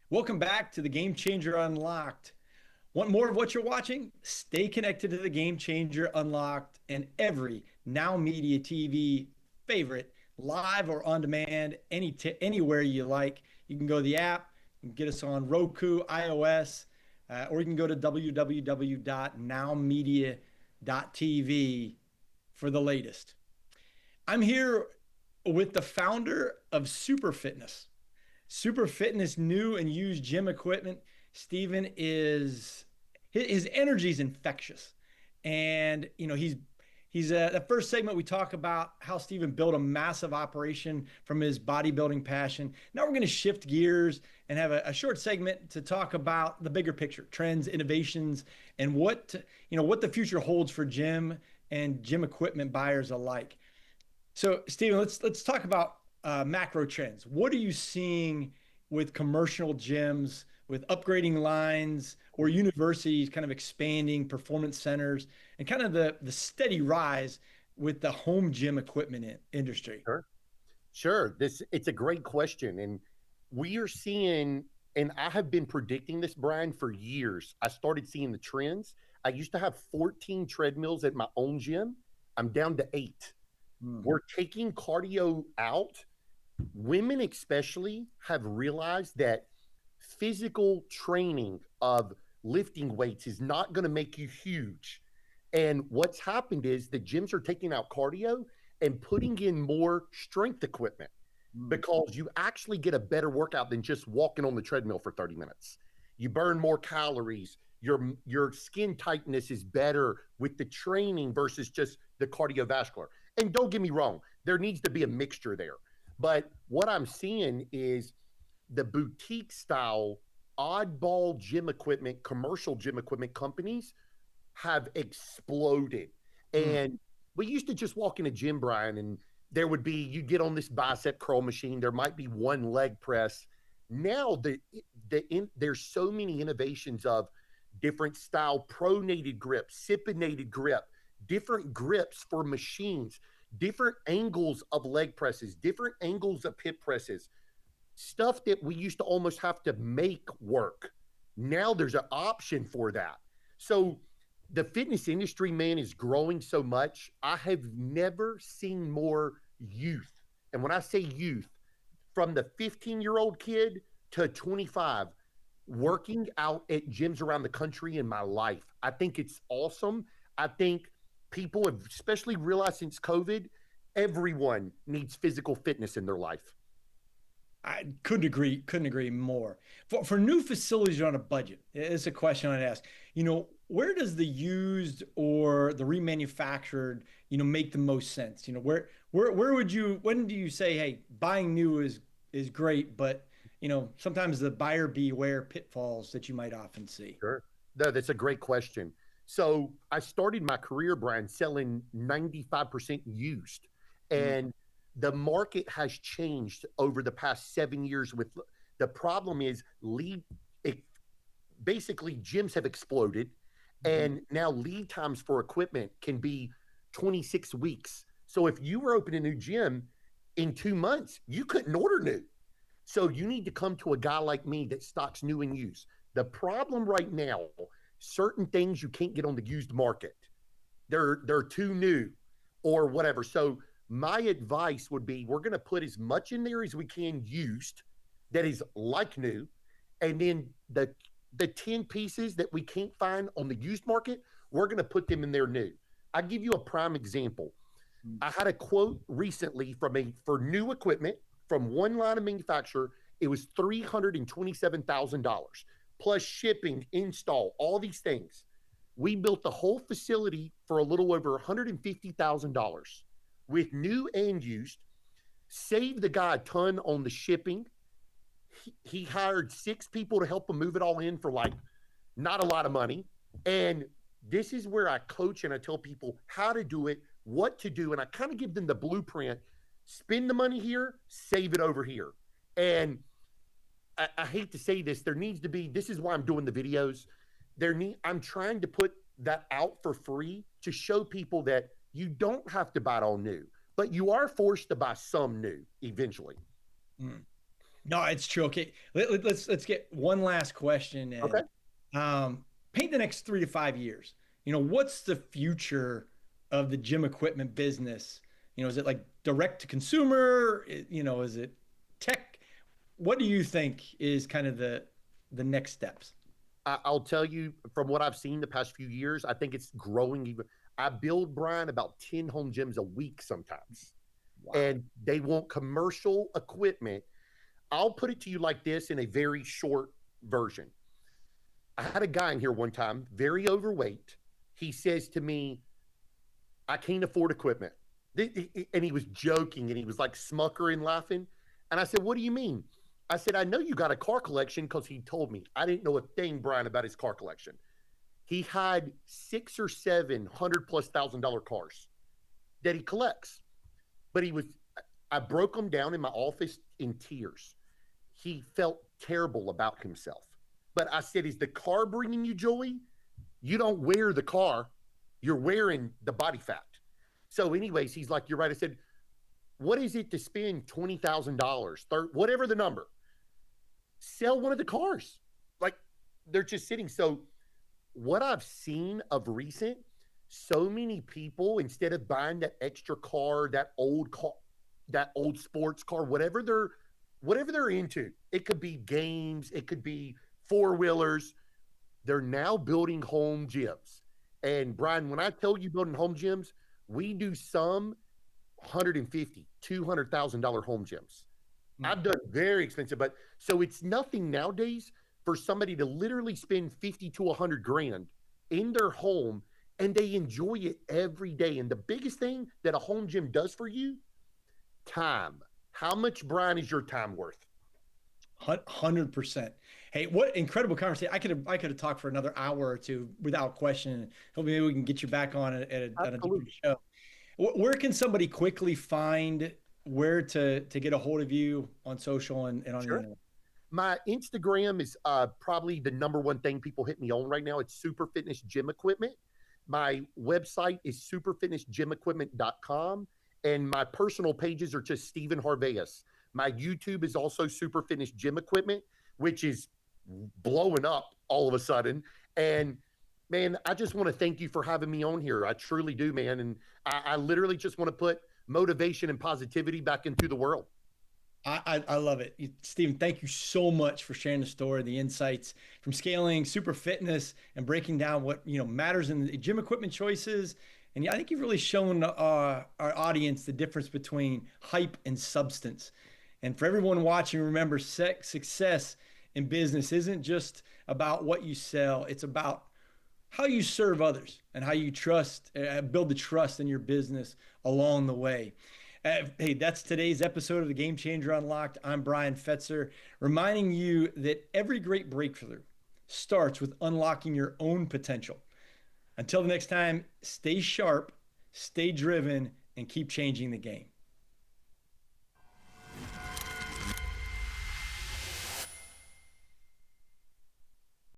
Welcome back to the Game Changer Unlocked. Want more of what you're watching? Stay connected to the Game Changer Unlocked and every Now Media TV favorite, live or on demand, anywhere you like. You can go to the app, you can get us on Roku, iOS, or you can go to www.nowmedia.tv for the latest. I'm here with the founder of Super Fitness. Super Fitness new and used gym equipment. Steven is his energy is infectious, and he's the first segment we talk about how Steven built a massive operation from his bodybuilding passion. Now we're going to shift gears and have a short segment to talk about the bigger picture, trends, innovations, and what the future holds for gym and gym equipment buyers alike. So, Steven, let's talk about macro trends. What are you seeing with commercial gyms, with upgrading lines, or universities kind of expanding performance centers, and kind of the steady rise with the home gym equipment industry? Sure. Sure. It's a great question. And we are seeing, and I have been predicting this, Brian, for years. I started seeing the trends. I used to have 14 treadmills at my own gym. I'm down to 8. Hmm. We're taking cardio out. Women, especially, have realized that physical training of lifting weights is not going to make you huge. And what's happened is the gyms are taking out cardio and putting in more strength equipment Hmm. because you actually get a better workout than just walking on the treadmill for 30 minutes. You burn more calories. Your skin tightness is better with the training versus just the cardiovascular. And don't get me wrong, there needs to be a mixture there. But what I'm seeing is the boutique style, oddball gym equipment, commercial gym equipment companies have exploded. Hmm. And we used to just walk in a gym, Brian, and there would be, you get on this bicep curl machine, there might be one leg press. Now there's so many innovations of different style pronated grip, supinated grip, different grips for machines, different angles of leg presses, different angles of hip presses, stuff that we used to almost have to make work. Now there's an option for that. So the fitness industry, man, is growing so much. I have never seen more youth. And when I say youth, from the 15-year-old kid to 25, working out at gyms around the country in my life. I think it's awesome. I think people have especially realized since COVID, everyone needs physical fitness in their life. I couldn't agree more. For new facilities on a budget, it's a question I'd ask. Where does the used or the remanufactured, make the most sense? Where would you when do you say, hey, buying new is great, but sometimes the buyer beware pitfalls that you might often see. Sure. No, that's a great question. So I started my career, Brian, selling 95% used. Mm. And the market has changed over the past 7 years with the problem is it, basically gyms have exploded Mhm. and now lead times for equipment can be 26 weeks. So if you were opening a new gym in 2 months, you couldn't order new. So you need to come to a guy like me that stocks new and used. The problem right now, certain things you can't get on the used market. They're too new or whatever. So my advice would be we're going to put as much in there as we can used that is like new, and then the 10 pieces that we can't find on the used market, we're going to put them in there new. I'll give you a prime example. Mm. I had a quote recently for new equipment from one line of manufacturer. It was $327,000 plus shipping, install, all these things. We built the whole facility for a little over $150,000 with new and used. Saved the guy a ton on the shipping. He hired 6 people to help him move it all in for like not a lot of money. And this is where I coach and I tell people how to do it, what to do, and I kind of give them the blueprint. Spend the money here, save it over here. And I hate to say this, there needs to be. This is why I'm doing the videos. I'm trying to put that out for free to show people that you don't have to buy it all new, but you are forced to buy some new eventually. Mm. No, it's true. Okay, let's get one last question Okay. and paint the next 3 to 5 years. What's the future of the gym equipment business? Is it like direct to consumer? Is it tech? What do you think is kind of the next steps? I'll tell you from what I've seen the past few years, I think it's growing even. I build, Brian, about 10 home gyms a week sometimes, Wow. and they want commercial equipment. I'll put it to you like this in a very short version. I had a guy in here one time, very overweight. He says to me, I can't afford equipment. And he was joking and he was like smuckering laughing. And I said, what do you mean? I said, I know you got a car collection because he told me. I didn't know a thing, Brian, about his car collection. He had 6 or 7 hundred plus $1,000 cars that he collects. But I broke him down in my office in tears. He felt terrible about himself. But I said, is the car bringing you joy? You don't wear the car, you're wearing the body fat. So, anyways, he's like, you're right. I said, what is it to spend $20,000, whatever the number? Sell one of the cars. Like they're just sitting. So, what I've seen of recent, so many people, instead of buying that extra car, that old sports car, whatever they're into, it could be games, it could be four wheelers. They're now building home gyms. And Brian, when I tell you building home gyms, we do some 150, $200,000 home gyms. Hmm. I've done very expensive, but so it's nothing nowadays for somebody to literally spend 50 to 100 grand in their home and they enjoy it every day. And the biggest thing that a home gym does for you, time. How much, Brian, is your time worth? 100%. Hey, what incredible conversation. I could have talked for another hour or two without question. Hopefully we can get you back on at a different Absolutely. show. Where can somebody quickly find where to get a hold of you on social and on the Sure. internet? My Instagram is probably the number one thing people hit me on right now. It's Super Fitness Gym Equipment. My website is superfitnessgymequipment.com. And my personal pages are just Stephen Harveus. My YouTube is also Super Fitness Gym Equipment, which is blowing up all of a sudden. And man, I just want to thank you for having me on here. I truly do, man. And I literally just want to put motivation and positivity back into the world. I love it. Stephen, thank you so much for sharing the story, the insights from scaling super fitness and breaking down what, matters in the gym equipment choices. And yeah, I think you've really shown our audience the difference between hype and substance. And for everyone watching, remember success in business isn't just about what you sell, it's about how you serve others and how you build the trust in your business along the way. Hey, that's today's episode of the Game Changer Unlocked. I'm Brian Fetzer, reminding you that every great breakthrough starts with unlocking your own potential. Until the next time, stay sharp, stay driven, and keep changing the game.